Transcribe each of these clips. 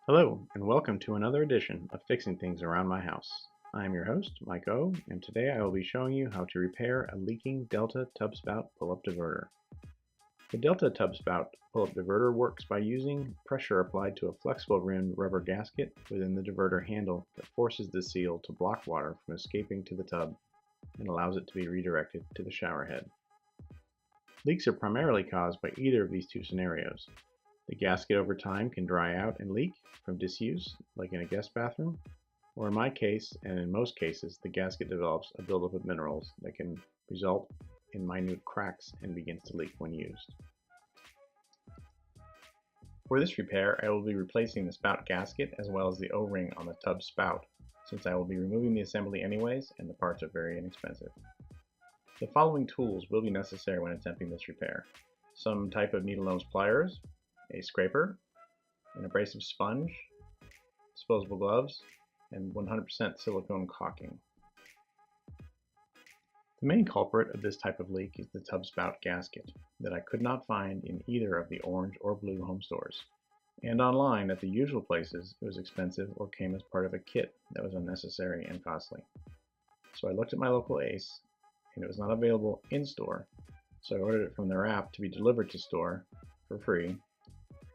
Hello, and welcome to another edition of Fixing Things Around My House. I am your host, Mike O, and today I will be showing you how to repair a leaking Delta Tub Spout pull-up diverter. The Delta Tub Spout pull-up diverter works by using pressure applied to a flexible-rimmed rubber gasket within the diverter handle that forces the seal to block water from escaping to the tub and allows it to be redirected to the shower head. Leaks are primarily caused by either of these two scenarios. The gasket over time can dry out and leak from disuse, like in a guest bathroom, or in my case, and in most cases, the gasket develops a buildup of minerals that can result in minute cracks and begins to leak when used. For this repair, I will be replacing the spout gasket as well as the O-ring on the tub spout, since I will be removing the assembly anyways and the parts are very inexpensive. The following tools will be necessary when attempting this repair: some type of needle nose pliers, a scraper, an abrasive sponge, disposable gloves, and 100% silicone caulking. The main culprit of this type of leak is the tub spout gasket that I could not find in either of the orange or blue home stores. And online at the usual places it was expensive or came as part of a kit that was unnecessary and costly. So I looked at my local Ace and it was not available in store, so I ordered it from their app to be delivered to store for free.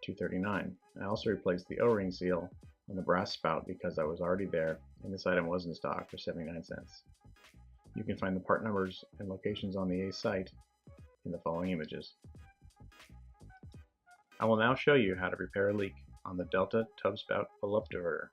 $2.39. I also replaced the O-ring seal on the brass spout because I was already there and this item was in stock for 79 cents. You can find the part numbers and locations on the Ace site in the following images. I will now show you how to repair a leak on the Delta Tub Spout pull-up diverter.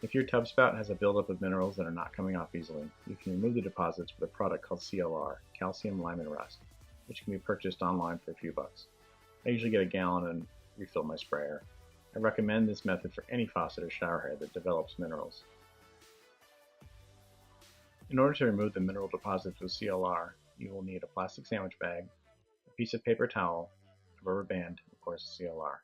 If your tub spout has a buildup of minerals that are not coming off easily, you can remove the deposits with a product called CLR, calcium lime and rust, which can be purchased online for a few bucks. I usually get a gallon and refill my sprayer. I recommend this method for any faucet or shower head that develops minerals. In order to remove the mineral deposits with CLR, you will need a plastic sandwich bag, a piece of paper towel, a rubber band, and of course CLR.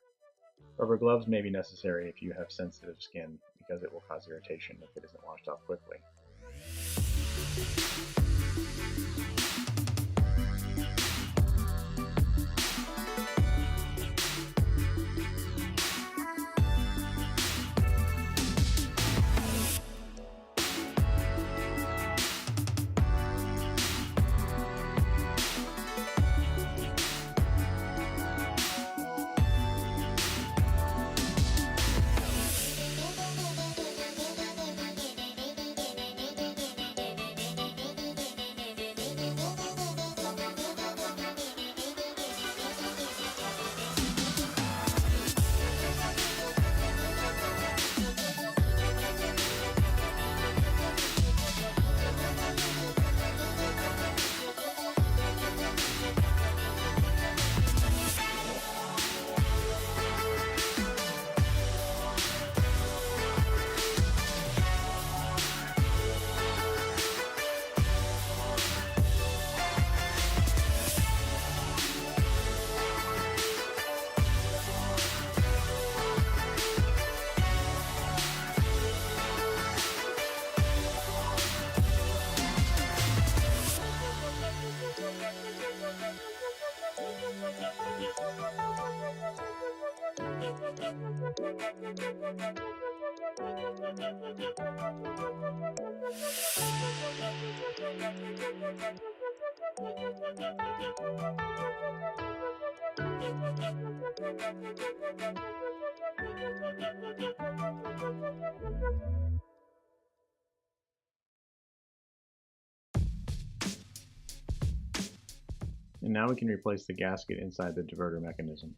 Rubber gloves may be necessary if you have sensitive skin because it will cause irritation if it isn't washed off quickly. And now we can replace the gasket inside the diverter mechanism.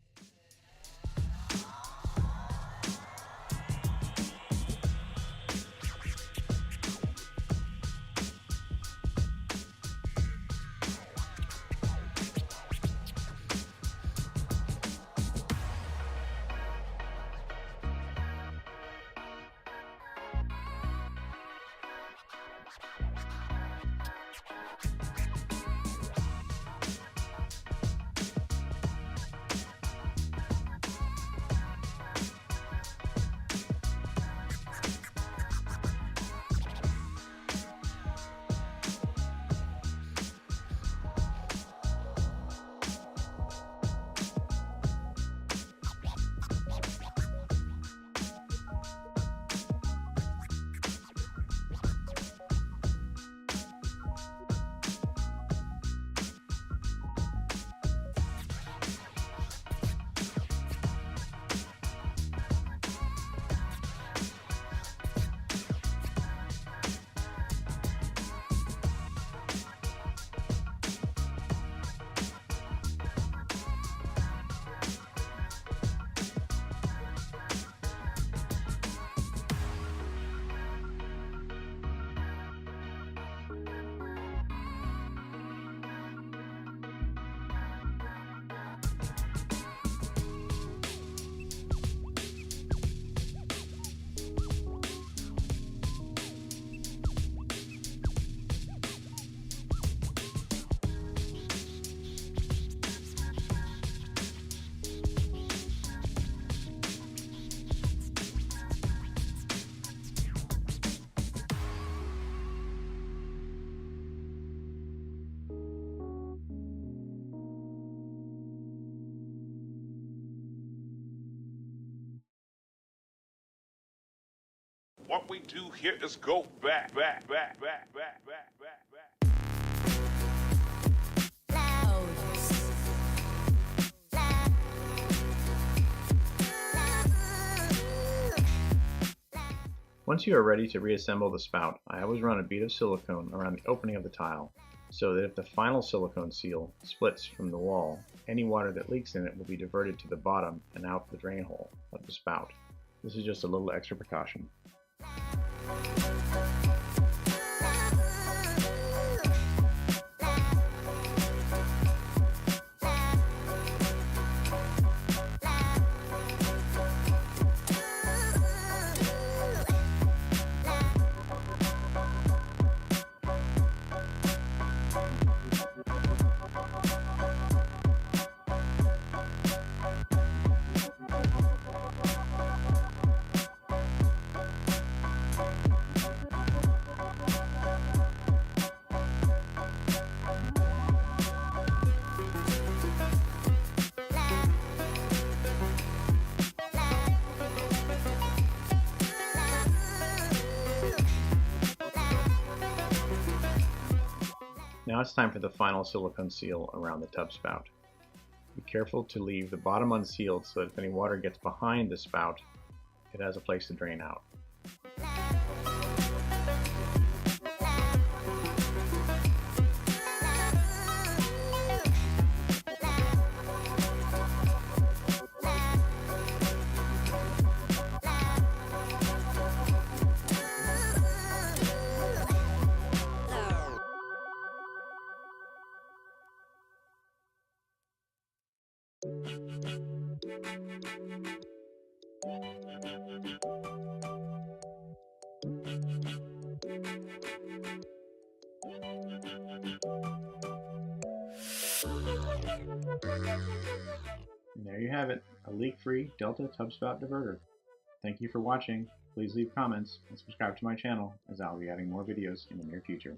What we do here is go back. Once you are ready to reassemble the spout, I always run a bead of silicone around the opening of the tile, so that if the final silicone seal splits from the wall, any water that leaks in it will be diverted to the bottom and out the drain hole of the spout. This is just a little extra precaution. Now it's time for the final silicone seal around the tub spout. Be careful to leave the bottom unsealed so that if any water gets behind the spout, it has a place to drain out. And there you have it, a leak-free Delta Tub Spout Diverter. Thank you for watching. Please leave comments and subscribe to my channel, as I'll be adding more videos in the near future.